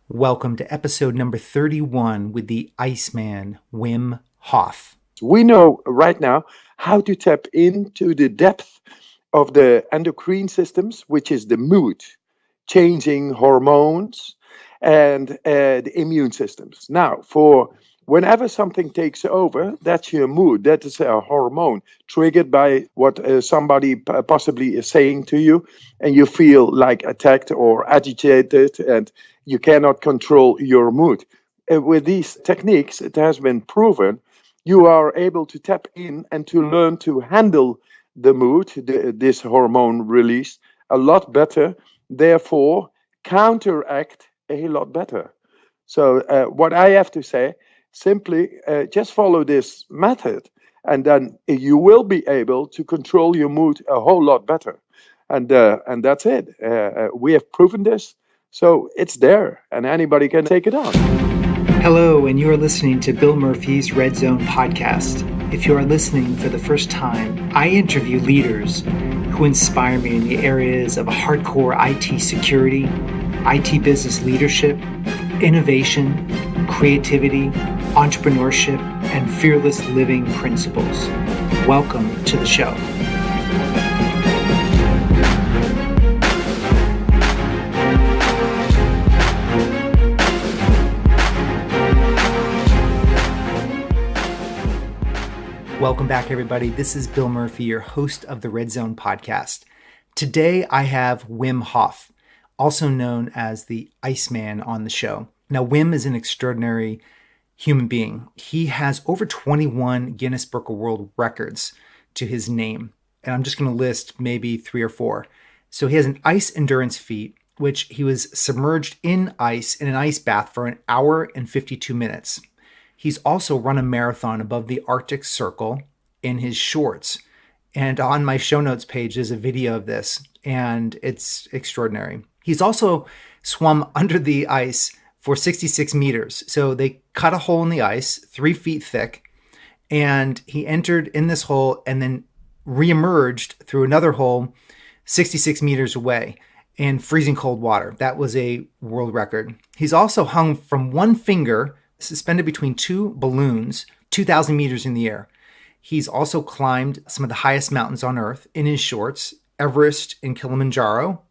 Welcome to episode number 31 with the Iceman Wim Hof. We know right now how to tap into the depth of the endocrine systems, which is the mood, changing hormones, and the immune systems. Now, for whenever something takes over, that's your mood. That is a hormone triggered by what somebody possibly is saying to you, and you feel like attacked or agitated, and you cannot control your mood. With these techniques, it has been proven you are able to tap in and to learn to handle the mood, this hormone release, a lot better, therefore counteract a lot better. So what I have to say, simply just follow this method, and then you will be able to control your mood a whole lot better. And that's it. We have proven this, so it's there, and anybody can take it on. Hello, and you are listening to Bill Murphy's Red Zone podcast. If you are listening for the first time, I interview leaders who inspire me in the areas of hardcore IT security, IT business leadership, innovation, creativity, entrepreneurship, and fearless living principles. Welcome to the show. Welcome back, everybody. This is Bill Murphy, your host of the Red Zone podcast. Today, I have Wim Hof, also known as the Iceman, on the show. Now, Wim is an extraordinary human being. He has over 21 Guinness Book of World Records to his name, and I'm just going to list maybe 3 or 4. So he has an ice endurance feat, which he was submerged in ice in an ice bath for 1 hour and 52 minutes. He's also run a marathon above the Arctic Circle in his shorts. And on my show notes page, there's a video of this, and it's extraordinary. He's also swum under the ice for 66 meters. So they cut a hole in the ice, 3 feet thick, and he entered in this hole and then reemerged through another hole 66 meters away in freezing cold water. That was a world record. He's also hung from one finger, suspended between 2 balloons, 2,000 meters in the air. He's also climbed some of the highest mountains on Earth in his shorts, Everest and Kilimanjaro.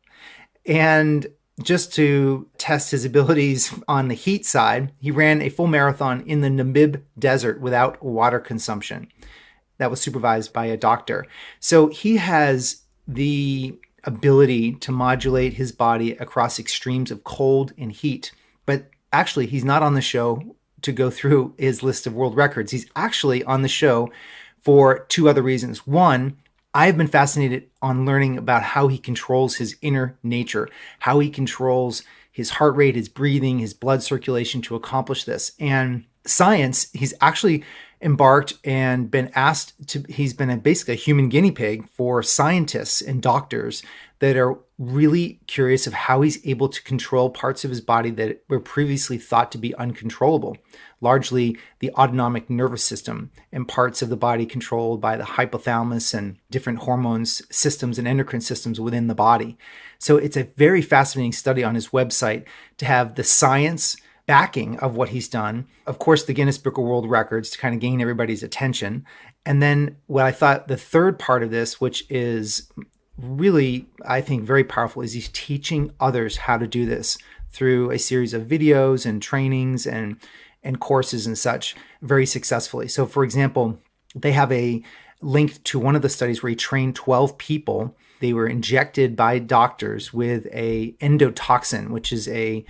And just to test his abilities on the heat side, he ran a full marathon in the Namib Desert without water consumption. That was supervised by a doctor. So he has the ability to modulate his body across extremes of cold and heat. But actually, he's not on the show to go through his list of world records. He's actually on the show for 2 other reasons. One, I've been fascinated on learning about how he controls his inner nature, how he controls his heart rate, his breathing, his blood circulation to accomplish this. And science, he's actually embarked and been asked to, he's been basically a human guinea pig for scientists and doctors that are really curious of how he's able to control parts of his body that were previously thought to be uncontrollable, largely the autonomic nervous system and parts of the body controlled by the hypothalamus and different hormones systems and endocrine systems within the body. So it's a very fascinating study on his website to have the science backing of what he's done. Of course, the Guinness Book of World Records to kind of gain everybody's attention. And then what I thought the third part of this, which is really, I think, very powerful, is he's teaching others how to do this through a series of videos and trainings and courses and such very successfully. So for example, they have a link to one of the studies where he trained 12 people. They were injected by doctors with a endotoxin, which is a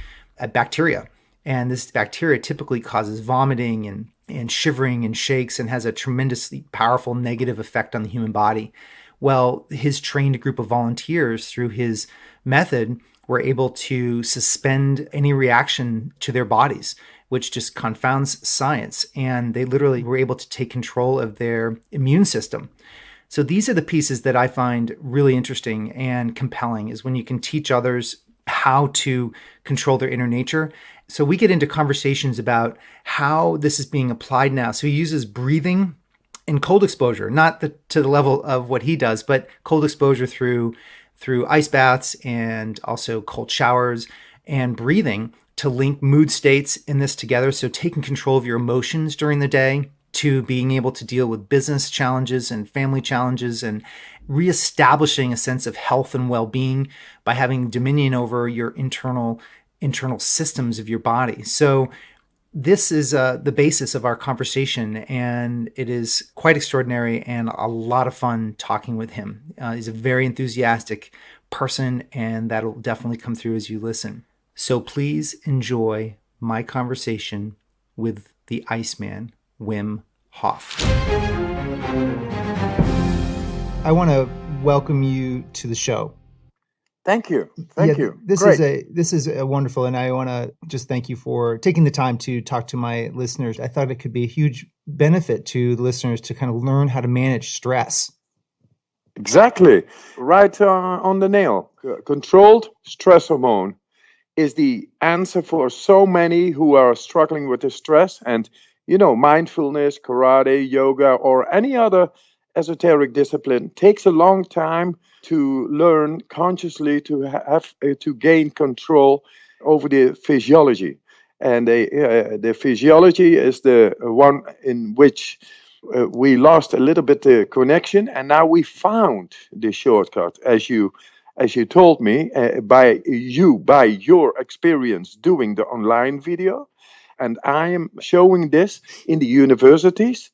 bacteria. And this bacteria typically causes vomiting and shivering and shakes and has a tremendously powerful negative effect on the human body. Well, his trained group of volunteers, through his method, were able to suspend any reaction to their bodies, which just confounds science. And they literally were able to take control of their immune system. So these are the pieces that I find really interesting and compelling, is when you can teach others how to control their inner nature. So we get into conversations about how this is being applied now. So he uses breathing and cold exposure, not to the level of what he does, but cold exposure through ice baths and also cold showers. and breathing to link mood states in this together. So taking control of your emotions during the day, to being able to deal with business challenges and family challenges, and reestablishing a sense of health and well-being by having dominion over your internal systems of your body. So this is the basis of our conversation, and it is quite extraordinary and a lot of fun talking with him. He's a very enthusiastic person, and that'll definitely come through as you listen. So please enjoy my conversation with the Iceman, Wim Hof. I want to welcome you to the show. Thank you. Thank you. This is a wonderful, and I want to just thank you for taking the time to talk to my listeners. I thought it could be a huge benefit to the listeners to kind of learn how to manage stress. Exactly. Right on the nail. Controlled stress hormone is the answer for so many who are struggling with the stress. And, mindfulness, karate, yoga, or any other esoteric discipline takes a long time to learn consciously to have to gain control over the physiology. And the physiology is the one in which we lost a little bit the connection, and now we found the shortcut, as you told me, by your experience doing the online video. And I am showing this in the universities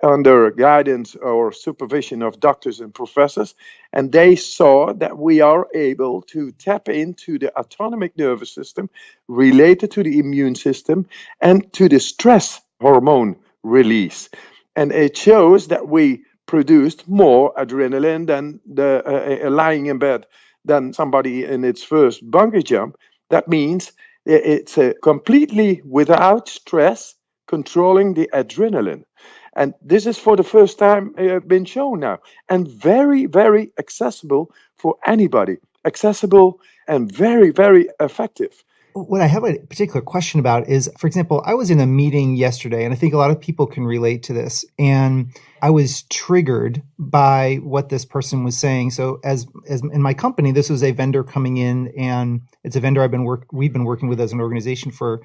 under guidance or supervision of doctors and professors, and they saw that we are able to tap into the autonomic nervous system related to the immune system and to the stress hormone release. And it shows that we produced more adrenaline than lying in bed than somebody in its first bungee jump. That means it's completely without stress controlling the adrenaline. And this is for the first time been shown now, and very, very accessible for anybody. Accessible and very, very effective. What I have a particular question about is, for example, I was in a meeting yesterday, and I think a lot of people can relate to this. And I was triggered by what this person was saying. So as in my company, this was a vendor coming in, and it's a vendor we've been working with as an organization for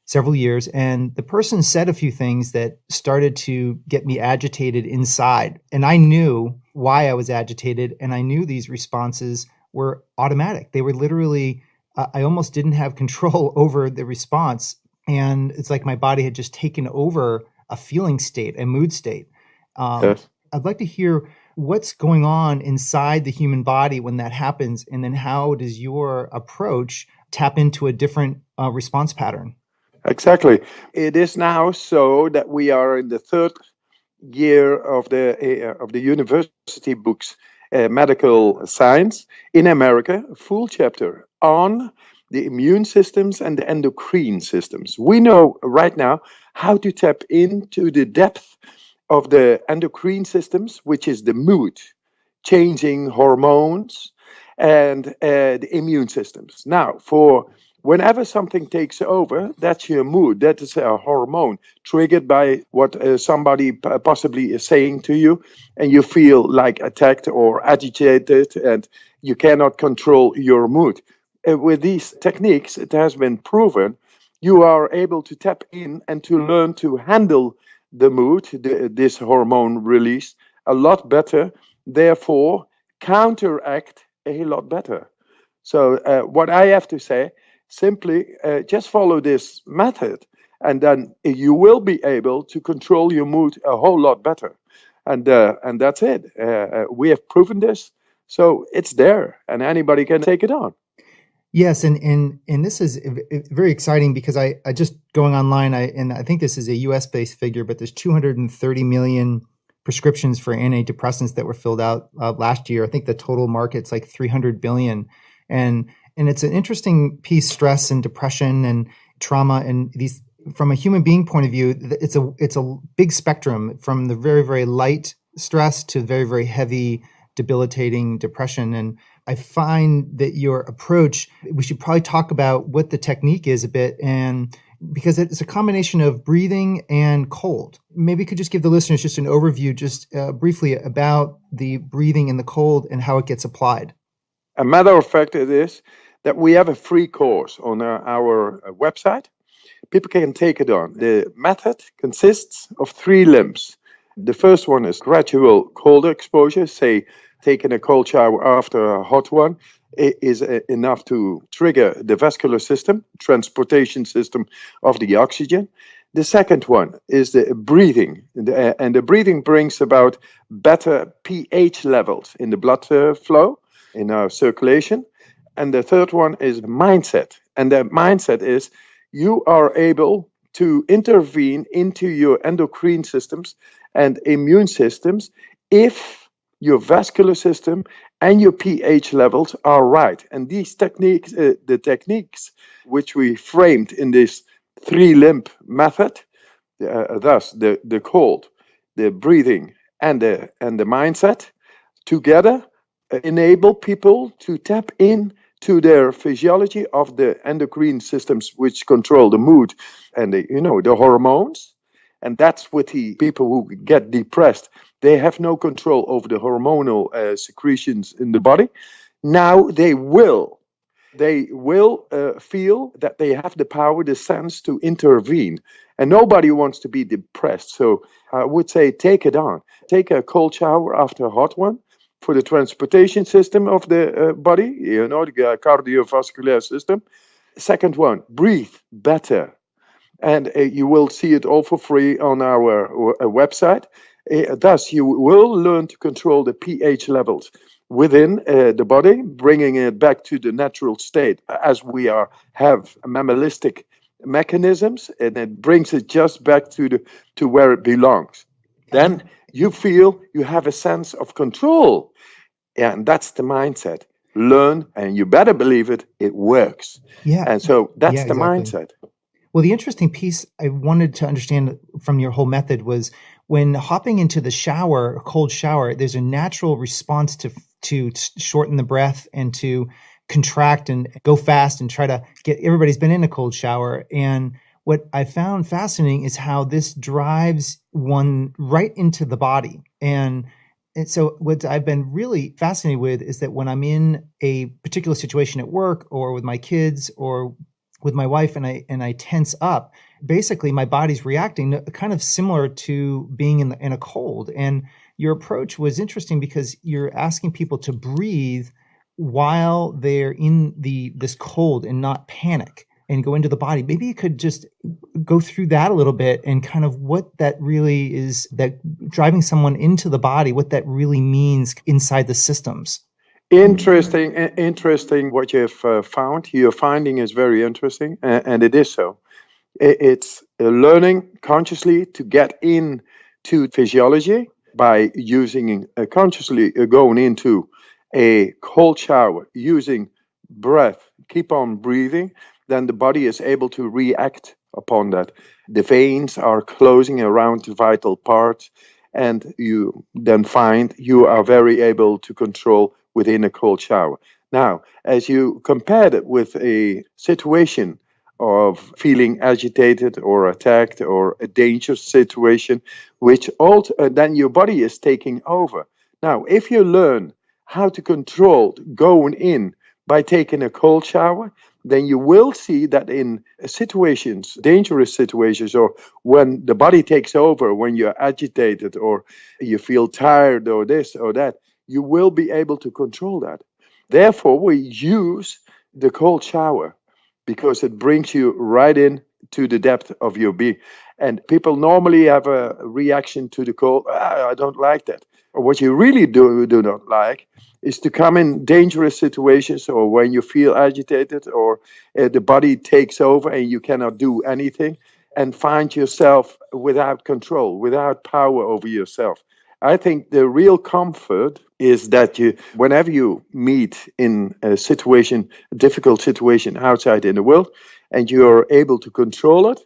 several years. And the person said a few things that started to get me agitated inside. And I knew why I was agitated. And I knew these responses were automatic. They were literally, I almost didn't have control over the response. And it's like my body had just taken over a feeling state, a mood state. Yes. I'd like to hear what's going on inside the human body when that happens. And then how does your approach tap into a different response pattern? Exactly. It is now so that we are in the third year of the university books, medical science in America, a full chapter on the immune systems and the endocrine systems. We know right now how to tap into the depth of the endocrine systems, which is the mood, changing hormones, and the immune systems. Now, for whenever something takes over, that's your mood. That is a hormone triggered by what somebody possibly is saying to you, and you feel like attacked or agitated, and you cannot control your mood. With these techniques, it has been proven you are able to tap in and to learn to handle the mood, this hormone release, a lot better, therefore counteract a lot better. So what I have to say, simply just follow this method, and then you will be able to control your mood a whole lot better. And that's it. We have proven this, so it's there, and anybody can take it on. Yes, and this is very exciting because I just going online, and I think this is a U.S. based figure, but there's 230 million prescriptions for antidepressants that were filled out last year. I think the total market's like 300 billion, and it's an interesting piece: stress and depression and trauma, and these from a human being point of view, it's a big spectrum from the very, very light stress to very, very heavy, debilitating depression. And I find that your approach, we should probably talk about what the technique is a bit, and because it's a combination of breathing and cold. Maybe you could just give the listeners just an overview, just briefly, about the breathing and the cold and how it gets applied. A matter of fact, it is that we have a free course on our website. People can take it on. The method consists of 3 limbs. The first one is gradual cold exposure, say taking a cold shower after a hot one is enough to trigger the vascular system, transportation system of the oxygen. The second one is the breathing, and the breathing brings about better pH levels in the blood flow, in our circulation. And the third one is mindset. And the mindset is you are able to intervene into your endocrine systems and immune systems if your vascular system and your pH levels are right. And these techniques, the techniques which we framed in this 3-limb method, thus the cold, the breathing, and the mindset, together enable people to tap in to their physiology of the endocrine systems which control the mood and the hormones. And that's with the people who get depressed. They have no control over the hormonal secretions in the body. Now they will feel that they have the power, the sense to intervene. And nobody wants to be depressed. So I would say take it on. Take a cold shower after a hot one for the transportation system of the body, the cardiovascular system. Second one, breathe better. And you will see it all for free on our website. Thus, you will learn to control the pH levels within the body, bringing it back to the natural state as we have mammalistic mechanisms, and it brings it just back to where it belongs. Then you feel you have a sense of control. Yeah, and that's the mindset. Learn, and you better believe it, it works. Yeah. And so that's Yeah, the exactly. mindset. Well, the interesting piece I wanted to understand from your whole method was when hopping into the shower, a cold shower, there's a natural response to shorten the breath and to contract and go fast and try to get, everybody's been in a cold shower. And what I found fascinating is how this drives one right into the body. And so what I've been really fascinated with is that when I'm in a particular situation at work or with my kids or with my wife and I tense up, basically my body's reacting kind of similar to being in a cold. And your approach was interesting because you're asking people to breathe while they're in this cold and not panic and go into the body. Maybe you could just go through that a little bit and kind of what that really is, that driving someone into the body, what that really means inside the systems. Interesting what you've found. Your finding is very interesting, and it is so. It's learning consciously to get into physiology by using consciously going into a cold shower, using breath, keep on breathing, then the body is able to react upon that. The veins are closing around the vital parts, and you then find you are very able to control within a cold shower. Now, as you compared it with a situation of feeling agitated or attacked or a dangerous situation, which then your body is taking over. Now, if you learn how to control going in by taking a cold shower, then you will see that in situations, dangerous situations, or when the body takes over, when you're agitated or you feel tired or this or that, you will be able to control that. Therefore, we use the cold shower because it brings you right in to the depth of your being. And people normally have a reaction to the cold. I don't like that. Or what you really do not like is to come in dangerous situations or when you feel agitated or the body takes over and you cannot do anything and find yourself without control, without power over yourself. I think the real comfort is that whenever you meet in a situation, a difficult situation outside in the world, and you're able to control it,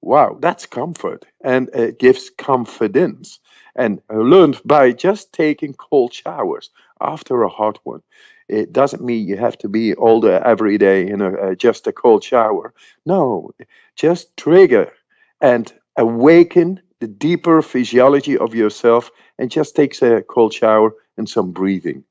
wow, that's comfort, and it gives confidence. And I learned by just taking cold showers after a hot one. It doesn't mean you have to be all day every day in just a cold shower. No, just trigger and awaken the deeper physiology of yourself and just takes a cold shower and some breathing.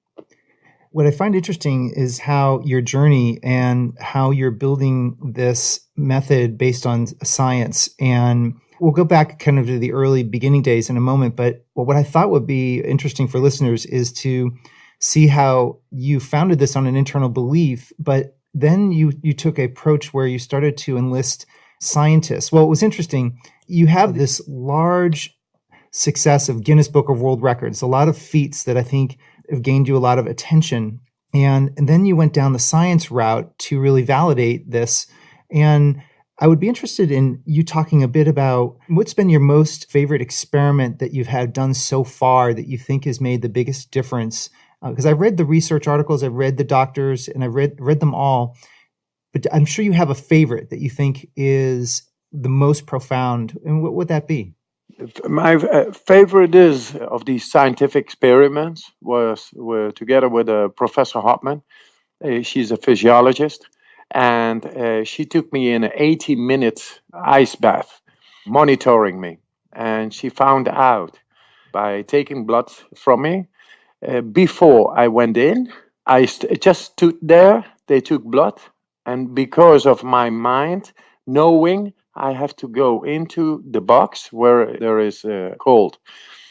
What I find interesting is how your journey and how you're building this method based on science. And we'll go back kind of to the early beginning days in a moment. But what I thought would be interesting for listeners is to see how you founded this on an internal belief, but then you took an approach where you started to enlist scientists. Well, it was interesting. You have this large success of Guinness Book of World Records, a lot of feats that I think have gained you a lot of attention. And then you went down the science route to really validate this. And I would be interested in you talking a bit about what's been your most favorite experiment that you've had done so far that you think has made the biggest difference. Because I've read the research articles, I've read the doctors, and I've read them all. But I'm sure you have a favorite that you think is the most profound. And what would that be? My favorite is of these scientific experiments were together with Professor Hopman. She's a physiologist, and she took me in an 80-minute ice bath, monitoring me. And she found out by taking blood from me before I went in. I just stood there. They took blood, and because of my mind knowing I have to go into the box where there is cold,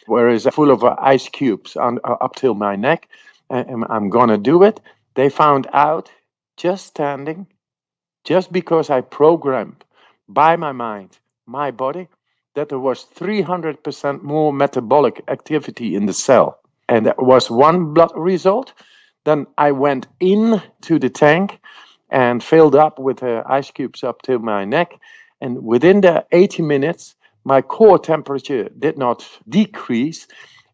where is full of ice cubes up till my neck, and I'm gonna do it. They found out just standing, just because I programmed by my mind, my body, that there was 300% more metabolic activity in the cell. And that was one blood result. Then I went into the tank and filled up with ice cubes up to my neck. And within the 80 minutes, my core temperature did not decrease,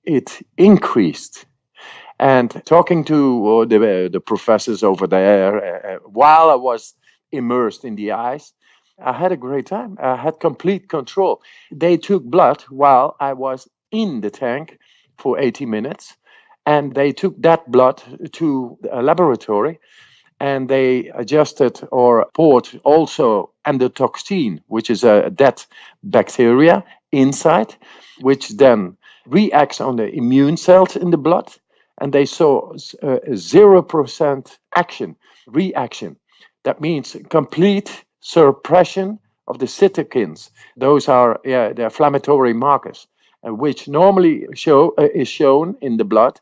it increased. And talking to the professors over there, while I was immersed in the ice, I had a great time. I had complete control. They took blood while I was in the tank for 80 minutes. And they took that blood to a laboratory, and they adjusted or poured also endotoxin, which is a dead bacteria inside, which then reacts on the immune cells in the blood. And they saw 0% reaction. That means complete suppression of the cytokines. Those are the inflammatory markers, which normally is shown in the blood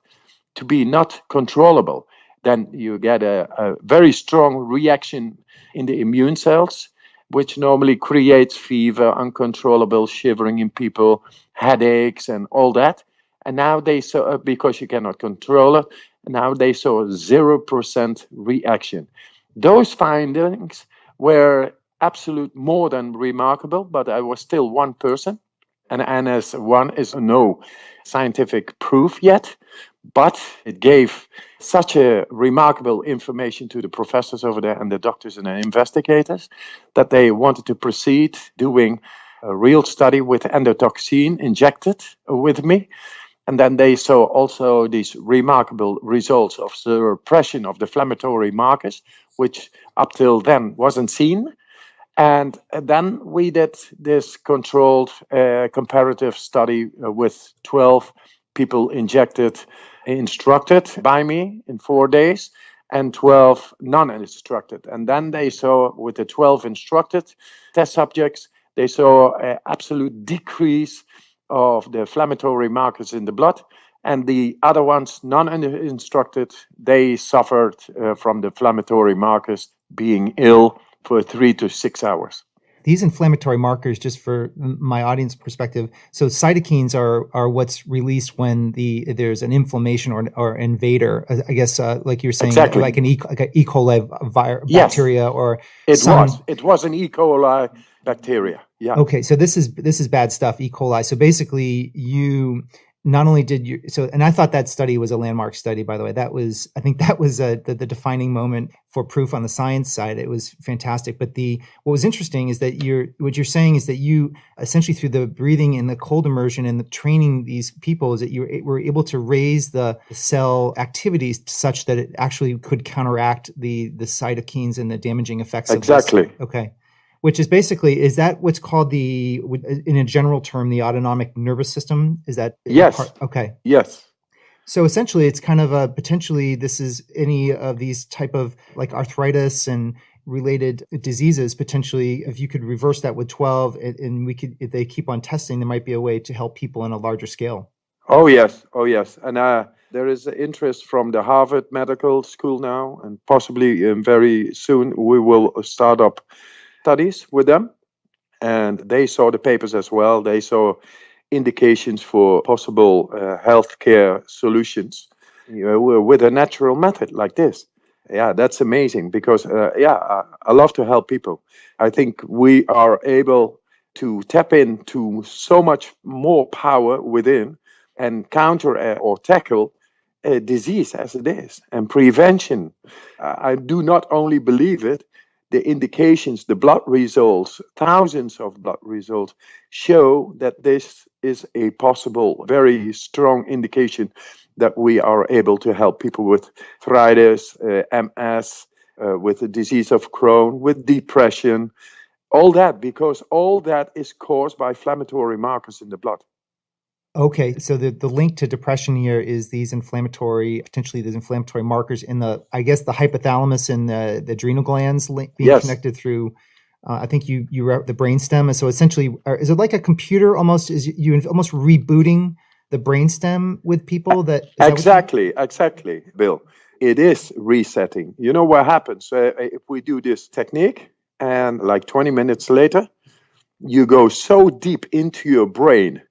to be not controllable. Then you get a very strong reaction in the immune cells, which normally creates fever, uncontrollable shivering in people, headaches, and all that. And now they saw, because you cannot control it, now they saw 0% reaction. Those findings were absolute more than remarkable, but I was still one person. And as one is no scientific proof yet, but it gave such a remarkable information to the professors over there and the doctors and the investigators that they wanted to proceed doing a real study with endotoxin injected with me. And then they saw also these remarkable results of the repression of the inflammatory markers, which up till then wasn't seen. And then we did this controlled comparative study with 12 people instructed by me in 4 days, and 12 non-instructed. And then they saw with the 12 instructed test subjects, they saw an absolute decrease of the inflammatory markers in the blood. And the other ones, non-instructed, they suffered from the inflammatory markers being ill for 3 to 6 hours. These inflammatory markers, just for my audience perspective, so cytokines are what's released when there's an inflammation or invader. I guess, like you were saying, exactly. like an E. coli bacteria, or it was an E. coli bacteria. Yeah. Okay, so this is bad stuff, E. coli. So basically, you not only did you and I thought that study was a landmark study, by the way. I think that was the defining moment for proof on the science side. It was fantastic. But what was interesting is that what you're saying is that you essentially, through the breathing and the cold immersion and the training these people, is that you were able to raise the cell activities such that it actually could counteract the cytokines and the damaging effects of this. Okay. Which is basically, is that what's called in a general term, the autonomic nervous system? Is that? Yes. Okay. Yes. So essentially, it's kind of a potentially this is any of these type of like arthritis and related diseases. Potentially, if you could reverse that with 12, and we could, if they keep on testing, there might be a way to help people on a larger scale. Oh yes, oh yes, and there is interest from the Harvard Medical School now, and possibly very soon we will start up studies with them. And they saw the papers as well. They saw indications for possible healthcare solutions, with a natural method like this. Yeah, that's amazing because I love to help people. I think we are able to tap into so much more power within and counter or tackle a disease as it is, and prevention. I do not only believe it, the indications, the blood results, thousands of blood results show that this is a possible, very strong indication that we are able to help people with arthritis, MS, with the disease of Crohn, with depression, all that, because all that is caused by inflammatory markers in the blood. Okay, so the link to depression here is potentially these inflammatory markers in I guess, the hypothalamus and the adrenal glands being connected through, I think you wrote the brainstem. And so essentially, is it like a computer almost? Is you almost rebooting the brainstem with people? Exactly, Bill. It is resetting. You know what happens if we do this technique, and like 20 minutes later, you go so deep into your brain.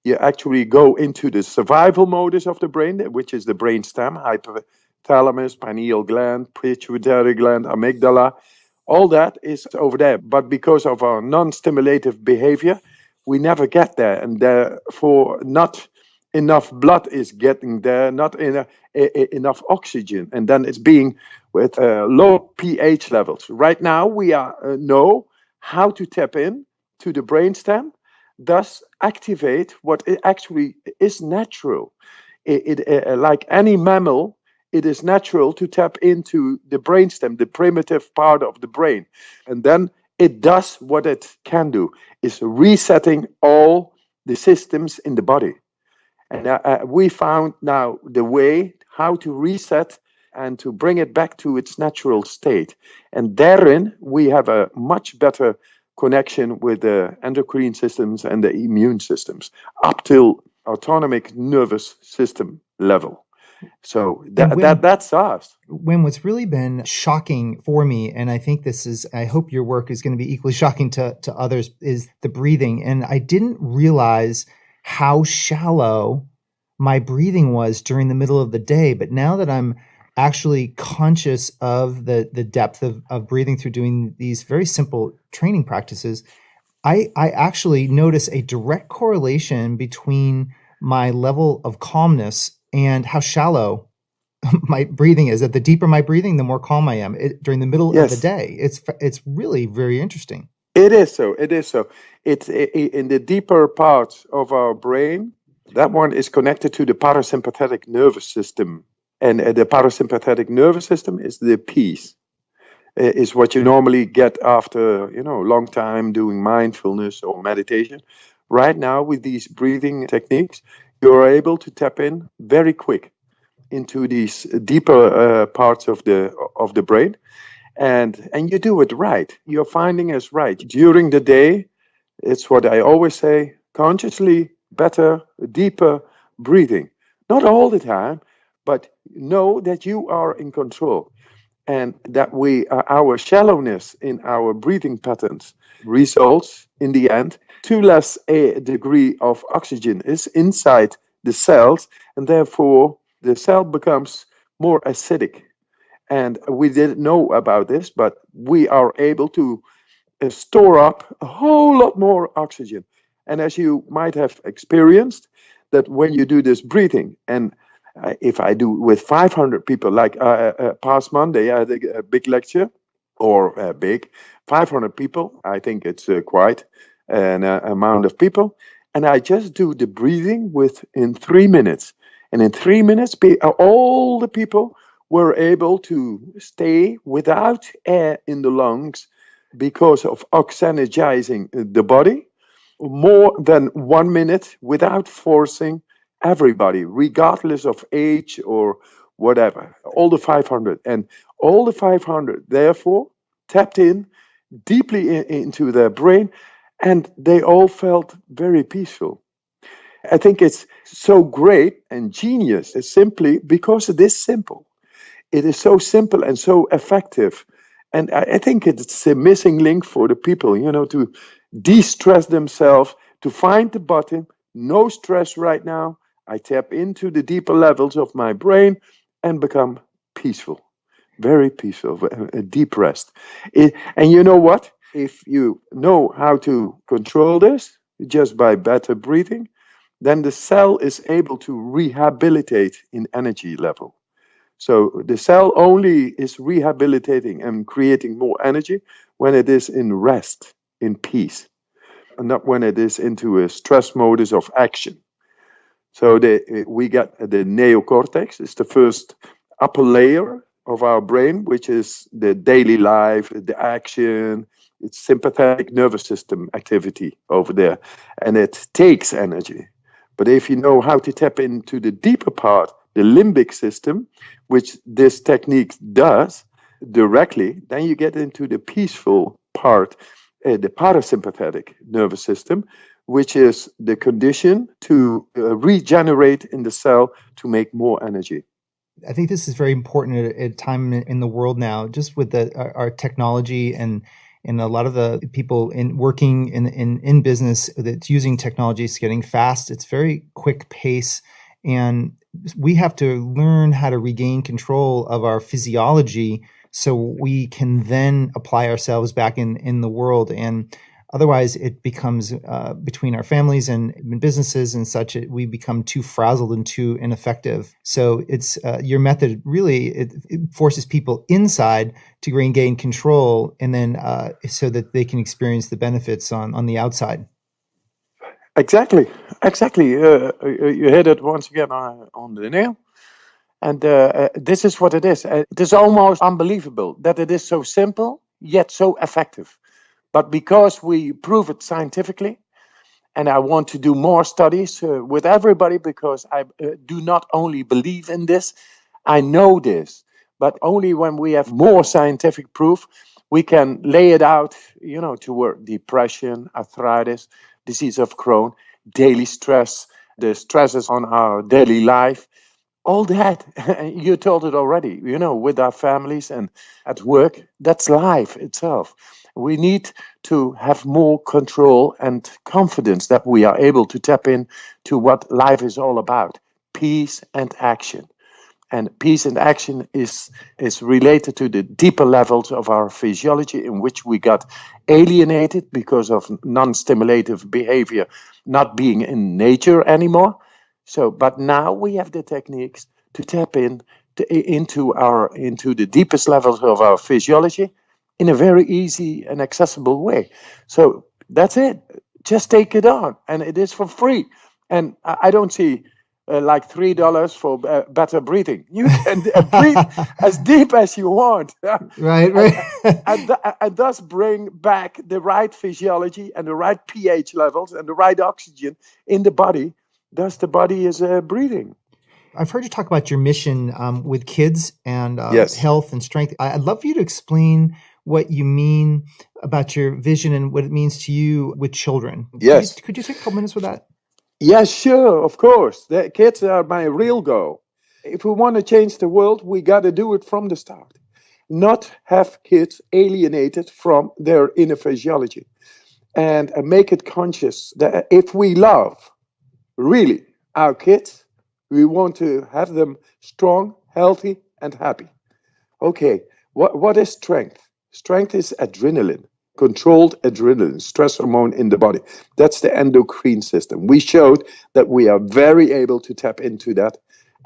You actually go into the survival modus of the brain, which is the brainstem, hypothalamus, pineal gland, pituitary gland, amygdala. All that is over there. But because of our non-stimulative behavior, we never get there. And therefore, not enough blood is getting there, not enough oxygen. And then it's being with low pH levels. Right now, we know how to tap in to the brainstem, thus activate what it actually is natural. Like any mammal, it is natural to tap into the brainstem, the primitive part of the brain. And then it does what it can do, is resetting all the systems in the body. And we found now the way how to reset and to bring it back to its natural state. And therein, we have a much better connection with the endocrine systems and the immune systems up till autonomic nervous system level. So that's us. Wim, what's really been shocking for me, and I think I hope your work is going to be equally shocking to others, is the breathing. And I didn't realize how shallow my breathing was during the middle of the day. But now that I'm actually conscious of the depth of breathing through doing these very simple training practices, I actually notice a direct correlation between my level of calmness and how shallow my breathing is. That the deeper my breathing, the more calm I am during the middle of the day. It's really very interesting. It is so. It's in the deeper parts of our brain. That one is connected to the parasympathetic nervous system. And the parasympathetic nervous system is the peace. Is what you normally get after, a long time doing mindfulness or meditation. Right now, with these breathing techniques, you're able to tap in very quick into these deeper parts of the brain. And you do it right. You're finding us right. During the day, it's what I always say, consciously better, deeper breathing. Not all the time, but know that you are in control. And that our shallowness in our breathing patterns results in the end to less a degree of oxygen is inside the cells, and therefore the cell becomes more acidic. And we didn't know about this, but we are able to store up a whole lot more oxygen. And as you might have experienced, that when you do this breathing, and if I do with 500 people, like past Monday, I had a big lecture, or big, 500 people. I think it's quite an amount of people. And I just do the breathing in 3 minutes. And in 3 minutes, all the people were able to stay without air in the lungs because of oxygenizing the body more than 1 minute without forcing everybody, regardless of age or whatever, all the 500. And all the 500, therefore, tapped in deeply into their brain, and they all felt very peaceful. I think it's so great and genius. It's simply because it is simple. It is so simple and so effective. And I think it's a missing link for the people, to de-stress themselves, to find the bottom, no stress right now. I tap into the deeper levels of my brain and become peaceful, very peaceful, a deep rest. And you know what? If you know how to control this just by better breathing, then the cell is able to rehabilitate in energy level. So the cell only is rehabilitating and creating more energy when it is in rest, in peace, and not when it is into a stress modus of action. So we got the neocortex, it's the first upper layer of our brain, which is the daily life, the action, it's sympathetic nervous system activity over there, and it takes energy. But if you know how to tap into the deeper part, the limbic system, which this technique does directly, then you get into the peaceful part, the parasympathetic nervous system, which is the condition to regenerate in the cell to make more energy. I think this is very important at a time in the world now, just with our technology and a lot of the people working in business that's using technology is getting fast. It's very quick pace, and we have to learn how to regain control of our physiology so we can then apply ourselves back in the world. And otherwise, it becomes between our families and businesses and such, we become too frazzled and too ineffective. So it's your method really, it forces people inside to regain control, and then so that they can experience the benefits on the outside. Exactly. You hit it once again on the nail. And this is what it is. It is almost unbelievable that it is so simple, yet so effective. But because we prove it scientifically, and I want to do more studies with everybody, because I do not only believe in this, I know this. But only when we have more scientific proof, we can lay it out, toward depression, arthritis, disease of Crohn, daily stress, the stresses on our daily life. All that, you told it already, with our families and at work, that's life itself. We need to have more control and confidence that we are able to tap in to what life is all about, peace and action. And peace and action is related to the deeper levels of our physiology, in which we got alienated because of non-stimulative behavior, not being in nature anymore. So, but now we have the techniques to tap into the deepest levels of our physiology in a very easy and accessible way. So that's it. Just take it on, and it is for free. And I don't see like $3 for better breathing. You can breathe as deep as you want. Right. And thus bring back the right physiology and the right pH levels and the right oxygen in the body. Thus the body is breathing. I've heard you talk about your mission with kids and Yes. health and strength. I'd love for you to explain what you mean about your vision and what it means to you with children. Yes. Could you take a couple minutes with that? Yes, sure, of course. The kids are my real goal. If we want to change the world, we got to do it from the start. Not have kids alienated from their inner physiology. And make it conscious that if we love, really, our kids, we want to have them strong, healthy, and happy. Okay, what is strength? Strength is adrenaline, controlled adrenaline, stress hormone in the body. That's the endocrine system. We showed that we are very able to tap into that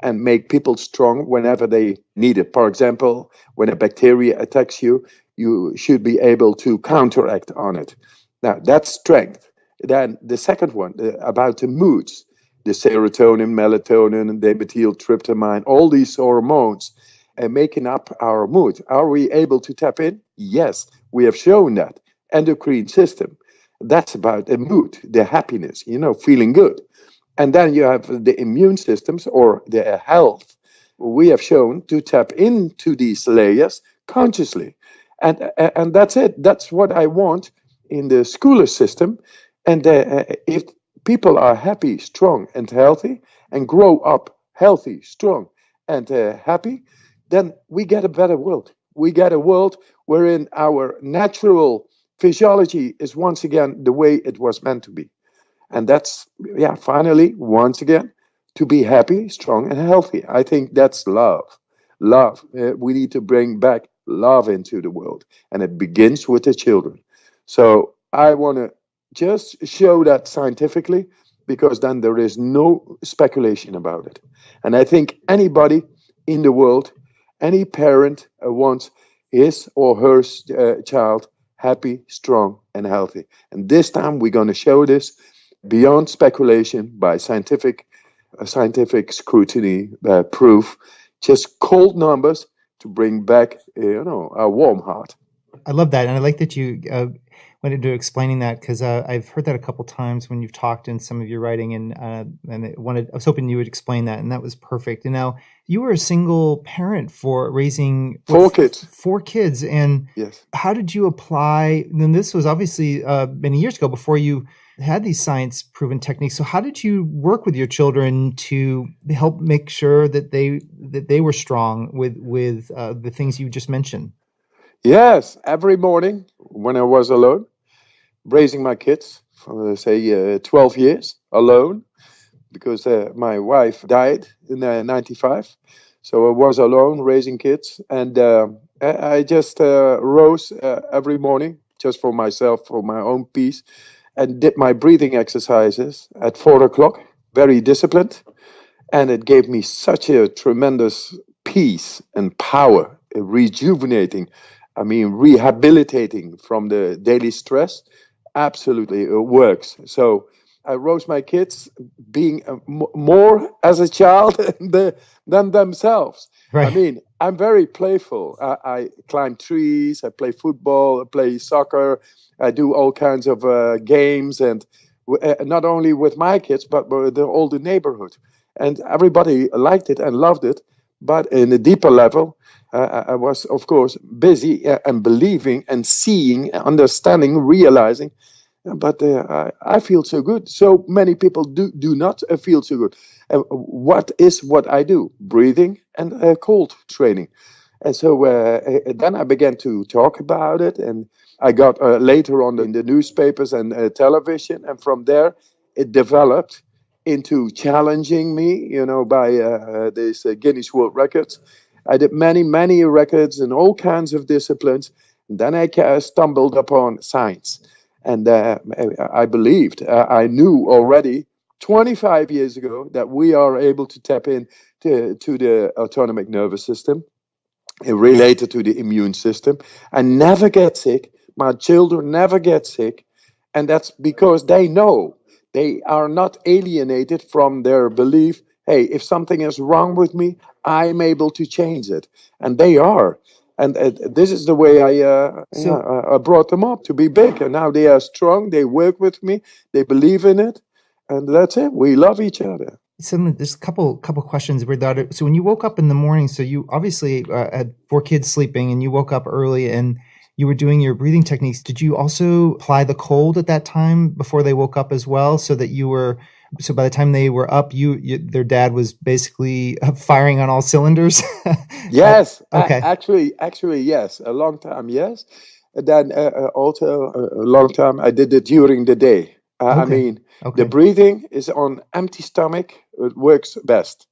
and make people strong whenever they need it. For example, when a bacteria attacks you, you should be able to counteract on it. Now, that's strength. Then the second one, about the moods, the serotonin, melatonin, dimethyltryptamine, all these hormones making up our mood. Are we able to tap in? Yes, we have shown that. Endocrine system, that's about the mood, the happiness, feeling good. And then you have the immune systems or the health. We have shown to tap into these layers consciously. And that's it. That's what I want in the schooler system. And if people are happy, strong, and healthy, and grow up healthy, strong, and happy, then we get a better world. We get a world wherein our natural physiology is once again the way it was meant to be. And that's, yeah, finally, once again, to be happy, strong, and healthy. I think that's love. Love. We need to bring back love into the world. And it begins with the children. So I want to just show that scientifically, because then there is no speculation about it. And I think anybody in the world, any parent wants his or her child happy, strong, and healthy. And this time we're going to show this beyond speculation by scientific scrutiny, proof, just cold numbers to bring back, a warm heart. I love that, and I like that you went into explaining that, because I've heard that a couple times when you've talked in some of your writing, and I was hoping you would explain that, and that was perfect. And now you were a single parent for raising Four kids. 4 kids, and Yes. how did you apply? And this was obviously many years ago, before you had these science-proven techniques. So how did you work with your children to help make sure that they were strong with the things you just mentioned? Yes, every morning when I was alone, raising my kids for, say, 12 years alone, because my wife died in 95. So I was alone raising kids. And I just rose every morning just for myself, for my own peace, and did my breathing exercises at 4 o'clock, very disciplined. And it gave me such a tremendous peace and power, rejuvenating, I mean, rehabilitating from the daily stress. Absolutely, it works. So I rose my kids being more as a child than themselves. I Right. mean, I'm very playful. I climb trees, I play football, I play soccer, I do all kinds of games, and not only with my kids, but with all the neighborhood. And everybody liked it and loved it. But in a deeper level, I was, of course, busy and believing and seeing, understanding, realizing. But I feel so good. So many people do not feel so good. What I do? Breathing and cold training. And so then I began to talk about it, and I got later on in the newspapers and television, and from there it developed into challenging me, by this Guinness World Records. I did many records in all kinds of disciplines. And then I stumbled upon science, and I believed, I knew already 25 years ago that we are able to tap in to the autonomic nervous system related to the immune system. I never get sick. My children never get sick. And that's because they know they are not alienated from their belief. Hey, if something is wrong with me, I'm able to change it. And they are. And this is the way I brought them up to be big. And now they are strong. They work with me. They believe in it. And that's it. We love each other. There's a couple questions about it. So when you woke up in the morning, so you obviously had 4 kids sleeping, and you woke up early and you were doing your breathing techniques. Did you also apply the cold at that time before they woke up as well, so that so by the time they were up, their dad was basically firing on all cylinders? Yes, Okay. actually, yes. A long time, yes. And then also a long time, I did it during the day. I Okay. mean, the Okay. breathing is on empty stomach. It works best.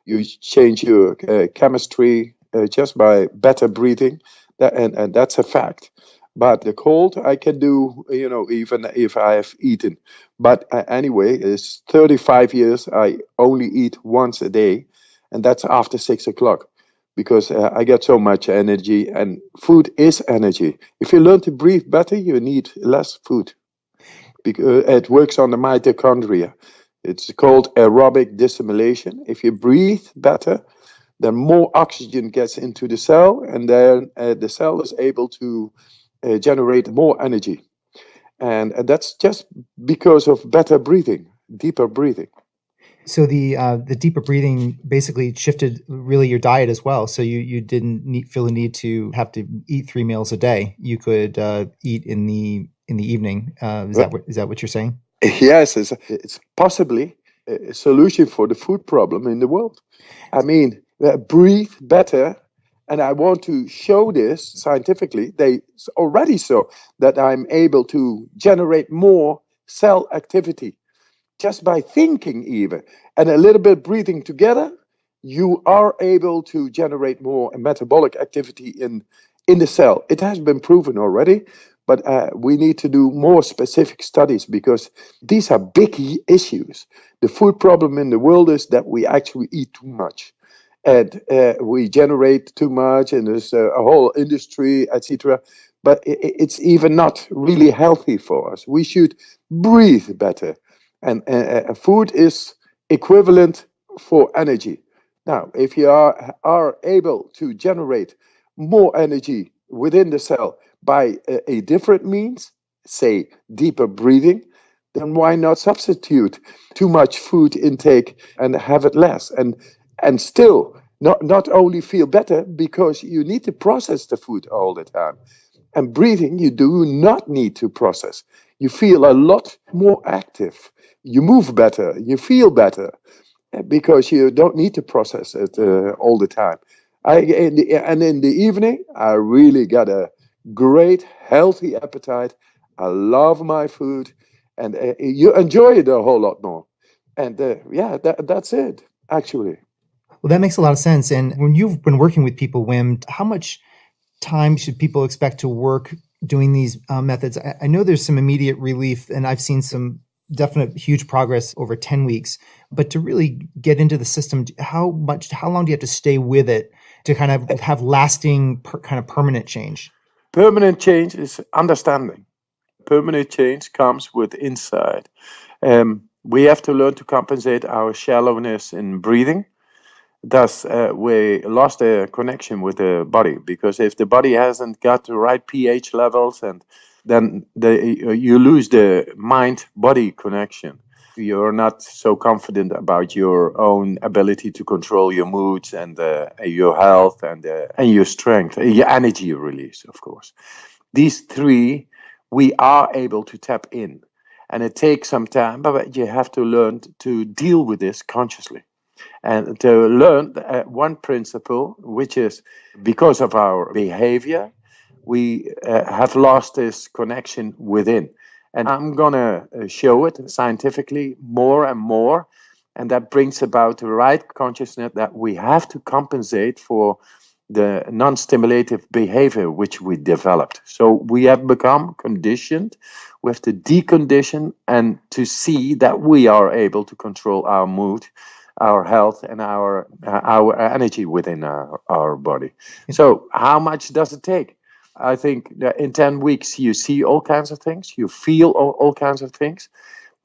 You change your chemistry just by better breathing, and that's a fact. But the cold I can do, even if I have eaten. But anyway, it's 35 years. I only eat once a day, and that's after 6 o'clock, because I get so much energy, and food is energy. If you learn to breathe better, you need less food, because it works on the mitochondria. It's called aerobic dissimulation. If you breathe better, then more oxygen gets into the cell, and then the cell is able to generate more energy. And that's just because of better breathing, deeper breathing. So the deeper breathing basically shifted really your diet as well. So you didn't feel the need to have to eat 3 meals a day. You could eat in the evening. Is that what you're saying? Yes, it's possibly a solution for the food problem in the world. I mean, breathe better. And I want to show this scientifically. They already saw that I'm able to generate more cell activity just by thinking, even, and a little bit breathing together. You are able to generate more metabolic activity in the cell. It has been proven already, but we need to do more specific studies because these are big issues. The food problem in the world is that we actually eat too much, and we generate too much, and there's a whole industry, etc. But it's even not really healthy for us. We should breathe better, and food is equivalent for energy. Now, if you are able to generate more energy within the cell by a different means, say deeper breathing, then why not substitute too much food intake and have it less, and still not only feel better because you need to process the food all the time. And breathing, you do not need to process. You feel a lot more active. You move better. You feel better because you don't need to process it all the time. And in the evening, I really got a great, healthy appetite. I love my food, and you enjoy it a whole lot more. And yeah, that's it, actually. Well, that makes a lot of sense. And when you've been working with people, Wim, how much time should people expect to work doing these methods? I know there's some immediate relief, and I've seen some definite huge progress over 10 weeks. But to really get into the system, how long do you have to stay with it to kind of have lasting, kind of permanent change? Permanent change is understanding. Permanent change comes with insight. We have to learn to compensate our shallowness in breathing. Thus, we lost a connection with the body, because if the body hasn't got the right pH levels, and then you lose the mind-body connection. You're not so confident about your own ability to control your moods and your health and your strength, your energy release, of course. These three, we are able to tap in. And it takes some time, but you have to learn to deal with this consciously. And to learn one principle, which is because of our behavior, we have lost this connection within. And I'm going to show it scientifically more and more. And that brings about the right consciousness that we have to compensate for the non-stimulative behavior which we developed. So we have become conditioned. We have to decondition and to see that we are able to control our mood, our health, and our energy within our body. So how much does it take? I think that in 10 weeks you see all kinds of things, you feel all kinds of things,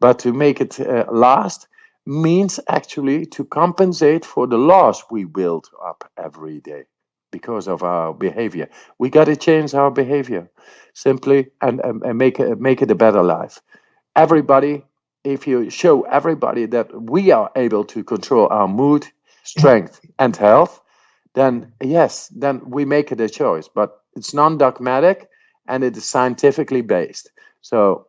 but to make it last means actually to compensate for the loss we build up every day because of our behavior. We got to change our behavior simply, and make it a better life. Everybody, if you show everybody that we are able to control our mood, strength, and health, then yes, then we make it a choice. But it's non-dogmatic and it is scientifically based. So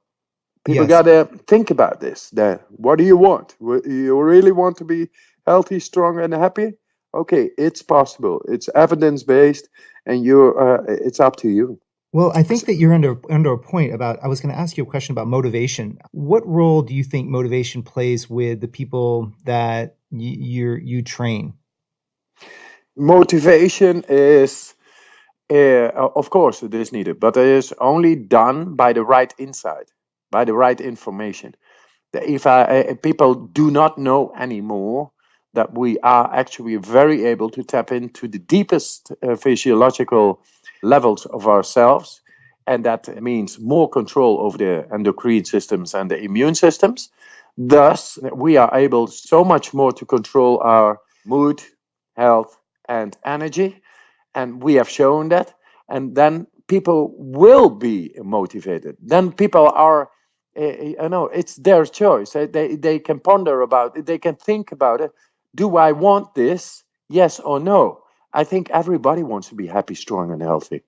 people Yes. got to think about this. What do you want? You really want to be healthy, strong, and happy? Okay, it's possible. It's evidence-based, and it's up to you. Well, I think that you're under a point about. I was going to ask you a question about motivation. What role do you think motivation plays with the people that you train? Motivation is, of course, it is needed, but it is only done by the right insight, by the right information. If people do not know anymore that we are actually very able to tap into the deepest physiological levels of ourselves, and that means more control over the endocrine systems and the immune systems. Thus, we are able so much more to control our mood, health, and energy. And we have shown that. And then people will be motivated. Then people are It's their choice. They can ponder about it. They can think about it. Do I want this? Yes or no? I think everybody wants to be happy, strong, and healthy.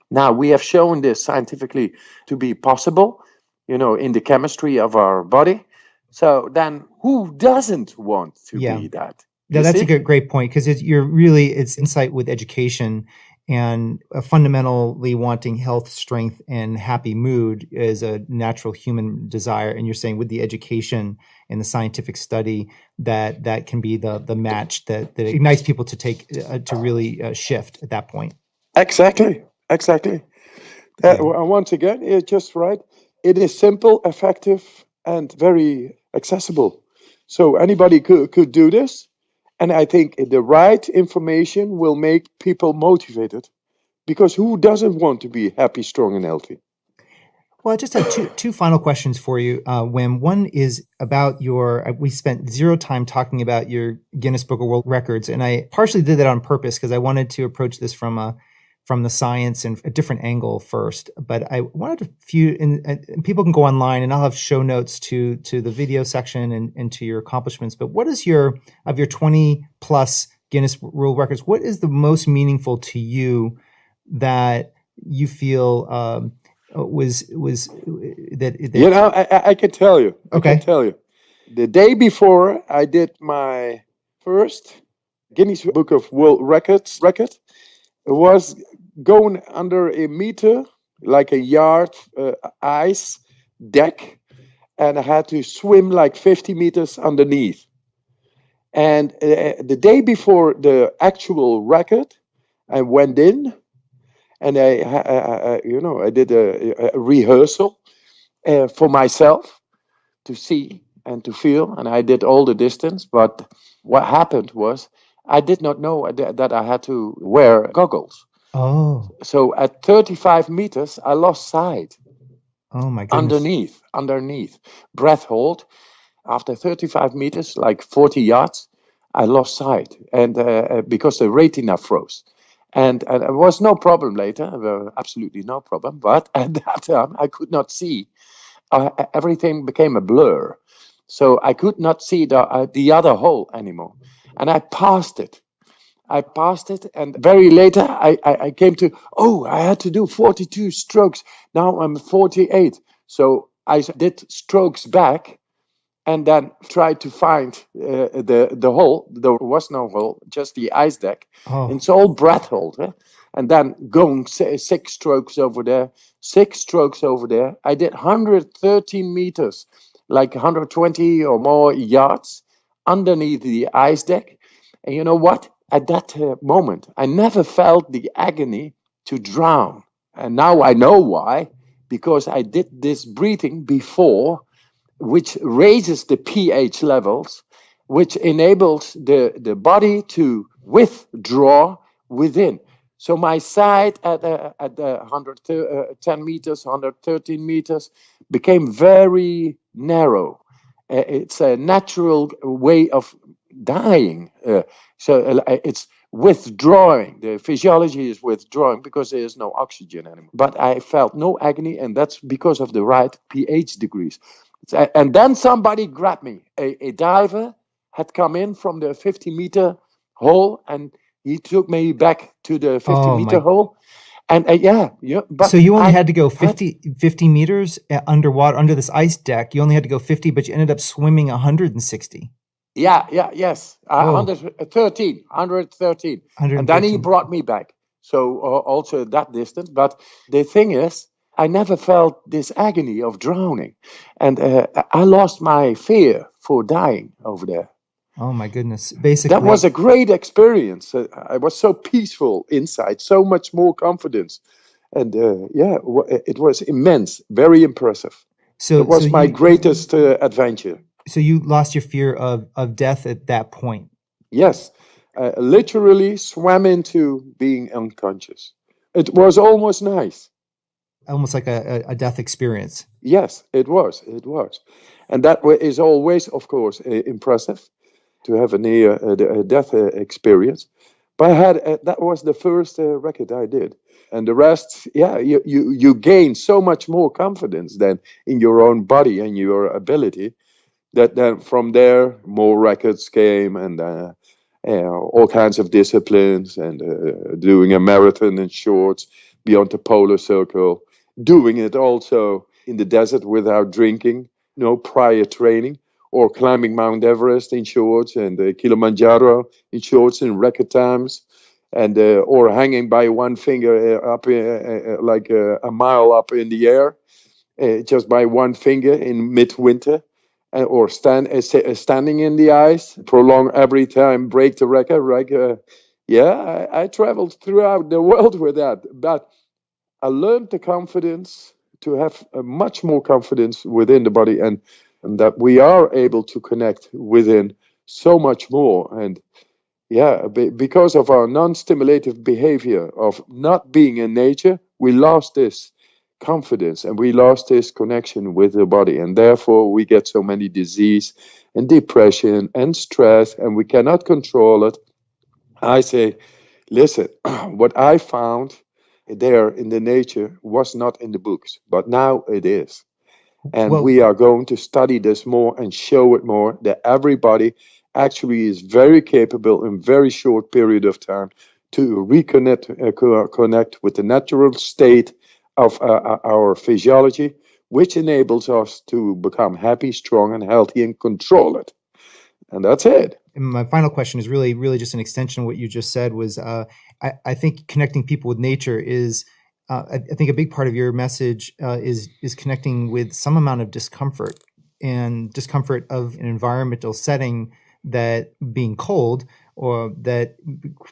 Now, we have shown this scientifically to be possible, in the chemistry of our body. So then who doesn't want to Yeah. be that? Yeah, You that's a see? great point, because it's insight with education, and fundamentally wanting health, strength, and happy mood is a natural human desire. And you're saying with the education and the scientific study that can be the match that ignites people to take to really shift at that point. Exactly. Exactly. Yeah. Once again, it's just right. It is simple, effective, and very accessible. So anybody could do this. And I think the right information will make people motivated, because who doesn't want to be happy, strong, and healthy? Well, I just have two final questions for you, Wim. One is about we spent zero time talking about your Guinness Book of World Records, and I partially did that on purpose because I wanted to approach this from the science and a different angle first. But I wanted and people can go online, and I'll have show notes to the video section and to your accomplishments. But what is of your 20 plus Guinness World Records, what is the most meaningful to you that you feel was I can tell you. I can okay? tell you. The day before I did my first Guinness Book of World Records record, it was going under a meter, like a yard ice deck, and I had to swim like 50 meters underneath. And the day before the actual record, I went in and I did a rehearsal for myself to see and to feel, and I did all the distance. But what happened was I did not know that I had to wear goggles. Oh, So at 35 meters, I lost sight oh my goodness. underneath, breath hold. After 35 meters, like 40 yards, I lost sight, and because the retina froze. And it was no problem later, absolutely no problem. But at that time, I could not see. Everything became a blur. So I could not see the other hole anymore. And I passed it. And very later I came to, I had to do 42 strokes. Now I'm 48. So I did strokes back and then tried to find the hole. There was no hole, just the ice deck. And Oh, it's all breath hold. And then going six strokes over there, six strokes over there. I did 113 meters, like 120 or more yards underneath the ice deck. And you know what? At that moment, I never felt the agony to drown. And now I know why, because I did this breathing before, which raises the pH levels, which enables the body to withdraw within. So my sight at 110 meters, 113 meters became very narrow. It's a natural way of dying. It's withdrawing. The physiology is withdrawing because there is no oxygen anymore. But I felt no agony, and that's because of the right pH degrees. And then somebody grabbed me. A diver had come in from the 50-meter hole, and he took me back to the 50 oh meter my. hole. And yeah, So but you only I had to go had 50 meters underwater under this ice deck. You only had to go 50, but you ended up swimming 160. yes, Oh, 113. And then he 113. brought me back. So also that distance. But the thing is, I never felt this agony of drowning. And I lost my fear for dying over there. Oh my goodness. That was Basically, a great experience. I was so peaceful inside, so much more confidence. And it was immense, very impressive. It so was my greatest adventure. you lost your fear of death at that point. Yes, literally swam into being unconscious. It was almost nice. Almost like a death experience. Yes, it was. It was. And that is always, of course, impressive to have a near death experience. But that was the first record I did. And the rest, yeah, you gain so much more confidence than in your own body and your ability. That then from there, more records came, and all kinds of disciplines, and doing a marathon in shorts beyond the polar circle, doing it also in the desert without drinking, no prior training, or climbing Mount Everest in shorts, and Kilimanjaro in shorts in record times, and or hanging by one finger up like a mile up in the air, just by one finger in midwinter, or standing in the ice, prolong every time, break the record. Like, yeah, I traveled throughout the world with that, but I learned the confidence to have much more confidence within the body, and that we are able to connect within so much more. And yeah, because of our non-stimulative behavior of not being in nature, we lost this confidence and we lost this connection with the body, and therefore we get so many disease and depression and stress, and we cannot control it. I say, listen, what I found there in the nature was not in the books, but now it is. And Well, we are going to study this more and show it more, that everybody actually is very capable in very short period of time to reconnect connect with the natural state of our physiology, which enables us to become happy, strong, and healthy and control it. And that's it. and my final question is really just an extension of what you just said. Was I think connecting people with nature is. I think a big part of your message is connecting with some amount of discomfort, and discomfort of an environmental setting that being cold, or that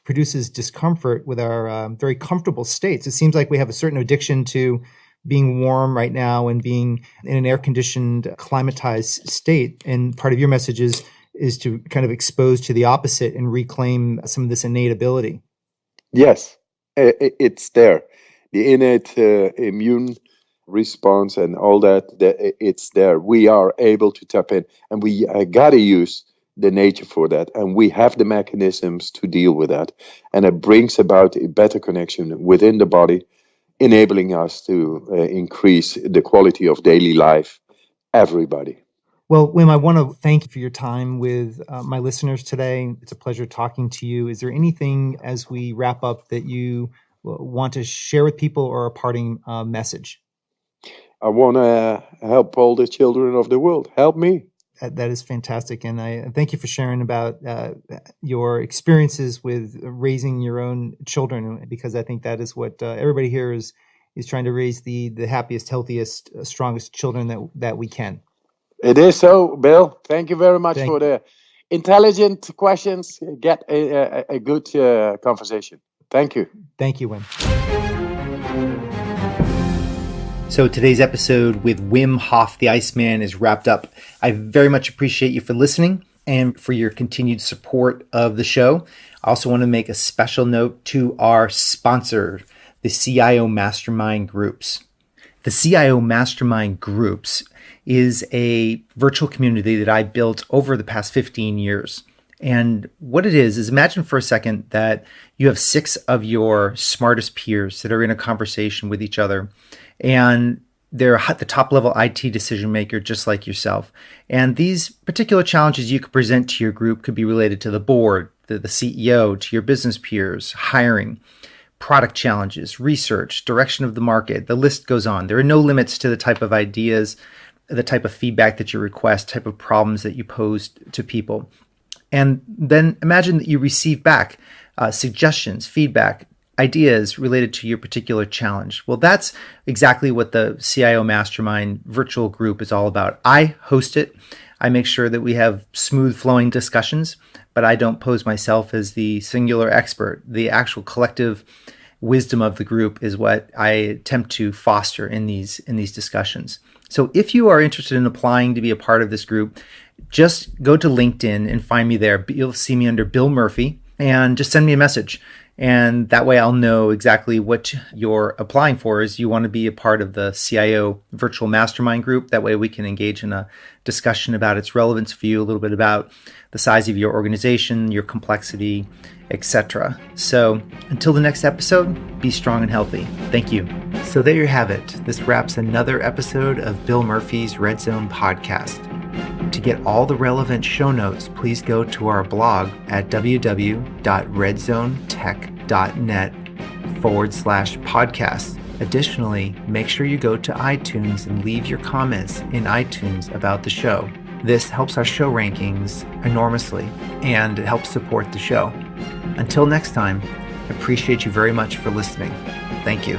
produces discomfort with our very comfortable states. It seems like we have a certain addiction to being warm right now and being in an air-conditioned, climatized state. And part of your message is to kind of expose to the opposite and reclaim some of this innate ability. Yes, it's there. The innate immune response and all that, it's there. We are able to tap in, and we got to use the nature for that. And we have the mechanisms to deal with that. And it brings about a better connection within the body, enabling us to increase the quality of daily life, everybody. Well, Wim, I want to thank you for your time with my listeners today. It's a pleasure talking to you. Is there anything as we wrap up that you want to share with people, or a parting message? I want to help all the children of the world. Help me. That is fantastic. And I thank you for sharing about your experiences with raising your own children, because I think that is what everybody here is trying to raise the happiest, healthiest, strongest children that we can. It is so, Bill. Thank you very much Thank for the intelligent questions. Get a good conversation. Thank you. Thank you, Wim. So today's episode with Wim Hof, the Iceman, is wrapped up. I very much appreciate you for listening and for your continued support of the show. I also want to make a special note to our sponsor, the CIO Mastermind Groups. The CIO Mastermind Groups is a virtual community that I built over the past 15 years. And what it is imagine for a second that you have 6 of your smartest peers that are in a conversation with each other, and they're at the top level IT decision maker, just like yourself. And these particular challenges you could present to your group could be related to the board, the CEO, to your business peers, hiring, product challenges, research, direction of the market. The list goes on. There are no limits to the type of ideas, the type of feedback that you request, type of problems that you pose to people. And then imagine that you receive back suggestions, feedback, ideas related to your particular challenge. Well, that's exactly what the CIO Mastermind virtual group is all about. I host it. I make sure that we have smooth flowing discussions, but I don't pose myself as the singular expert. The actual collective wisdom of the group is what I attempt to foster in these discussions. So if you are interested in applying to be a part of this group, just go to LinkedIn and find me there. You'll see me under Bill Murphy, and just send me a message. And that way I'll know exactly what you're applying for. Is you want to be a part of the CIO virtual mastermind group. That way we can engage in a discussion about its relevance for you, a little bit about the size of your organization, your complexity, etc. So until the next episode, be strong and healthy. Thank you. So there you have it. This wraps another episode of Bill Murphy's Red Zone podcast. To get all the relevant show notes, please go to our blog at www.redzonetech.net/podcast. Additionally, make sure you go to iTunes and leave your comments in iTunes about the show. This helps our show rankings enormously and it helps support the show. Until next time, I appreciate you very much for listening. Thank you.